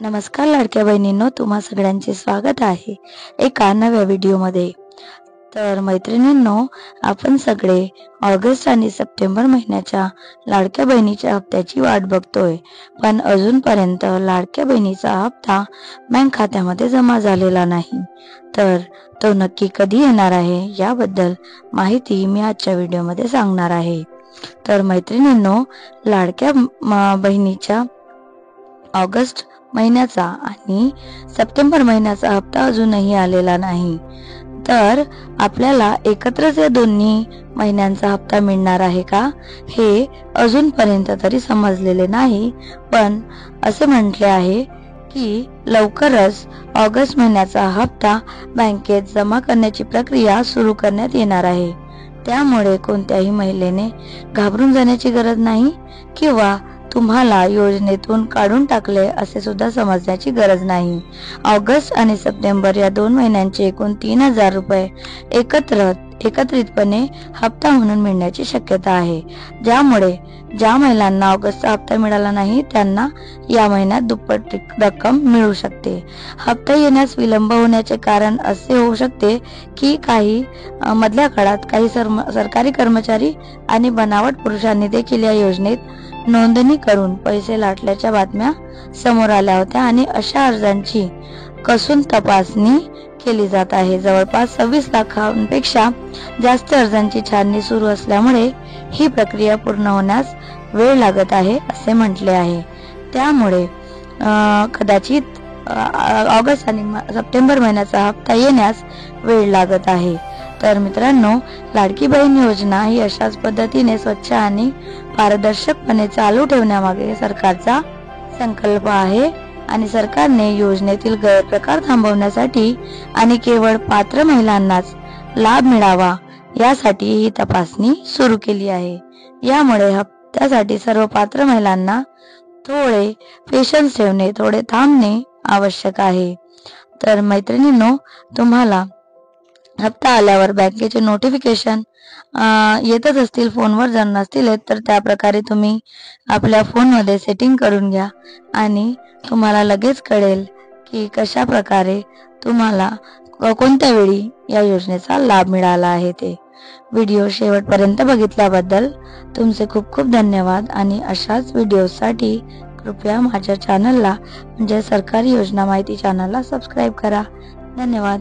नमस्कार लाडक्या बहिणींनो, तुम्हा सगळ्यांचे स्वागत आहे एका नव्या व्हिडिओमध्ये। तर मैत्रिणींनो, आपण सगळे ऑगस्ट आणि सप्टेंबर महिन्याच्या लाडक्या बहिणीच्या हप्त्याची वाट बघतोय, पण अजूनपर्यंत लाडक्या बहिणीचा हप्ता बँक खात्यामध्ये जमा झालेला नाही। तर तो नक्की कधी येणार आहे याबद्दल माहिती मी आजच्या व्हिडिओमध्ये सांगणार आहे। तर मैत्रिणींनो, लाडक्या बहिणीच्या ऑगस्ट महिन्याचा आणि सप्टेंबर महिन्याचा हप्ता अजूनही आलेला नाही। तर आपल्याला एकत्रच या दोन्ही महिन्यांचा हप्ता मिळणार आहे का, हे अजूनपर्यंत तरी समजलेले नाही। पण असे म्हटले आहे की लवकरच ऑगस्ट महिन्याचा हप्ता बँकेत जमा करण्याची प्रक्रिया सुरू करण्यात येणार आहे। त्यामुळे कोणत्याही महिलेने घाबरून जाण्याची गरज नाही किंवा तुम्हाला योजनेतून काढून टाकले असे सुद्धा समजण्याची गरज नाही। ऑगस्ट आणि सप्टेंबर या 2 महिन्यांचे एकूण 3000 रुपये एकत्रितपणे हप्ता म्हणून मिळण्याची शक्यता आहे। ज्यामुळे ज्या महिलांना ऑगस्टचा हप्ता मिळाला नाही त्यांना या महिन्यात दुप्पट रक्कम मिळू शकते। हप्ता येण्यास विलंब होण्याचे कारण असे होऊ शकते की काही मधल्या काळात काही सरकारी कर्मचारी आणि बनावट पुरुषांनी देखील या योजनेत नोंदणी करून पैसे लाटल्याच्या बातम्या समोर आल्या होत्या आणि अशा अर्जांची कसून तपासणी केली जात आहे। जवळपास 26 लाखांपेक्षा जास्त अर्जांची छाननी सुरू असल्यामुळे ही प्रक्रिया पूर्ण होण्यास वेळ लागत आहे असे म्हटले आहे। त्यामुळे कदाचित ऑगस्ट आणि सप्टेंबर महिन्याचा हप्ता येण्यास वेळ लागत आहे। तर मित्रांनो, लाडकी बहीण योजना ही अशाच पद्धतीने स्वच्छ आणि पारदर्शकपणे चालू ठेवण्यामागे सरकारचा संकल्प आहे आणि सरकारने योजनेतील गैरप्रकार थांबवण्यासाठी आणि केवळ पात्र महिलांनाच लाभ मिळावा यासाठी ही तपासणी सुरू केली आहे। यामुळे हप्त्यासाठी सर्व पात्र महिलांना थोडे पेशन्स ठेवणे, थोडे थांबणे आवश्यक आहे। तर मैत्रिणींनो, तुम्हाला हप्ता आल्यावर बँकेचे नोटिफिकेशन येतच असतील, फोनवर जर नसतील तर त्या प्रकारे तुम्ही आपल्या फोनमध्ये सेटिंग करून घ्या आणि तुम्हाला लगेच कळेल की कशा प्रकारे तुम्हाला कोणत्या वेळी या योजनेचा लाभ मिळाला आहे ते। व्हिडिओ शेवटपर्यंत बघितल्याबद्दल तुमचे खूप खूप धन्यवाद आणि अशाच व्हिडिओसाठी कृपया माझ्या चॅनलला म्हणजे सरकारी योजना माहिती चॅनलला सबस्क्राईब करा। धन्यवाद।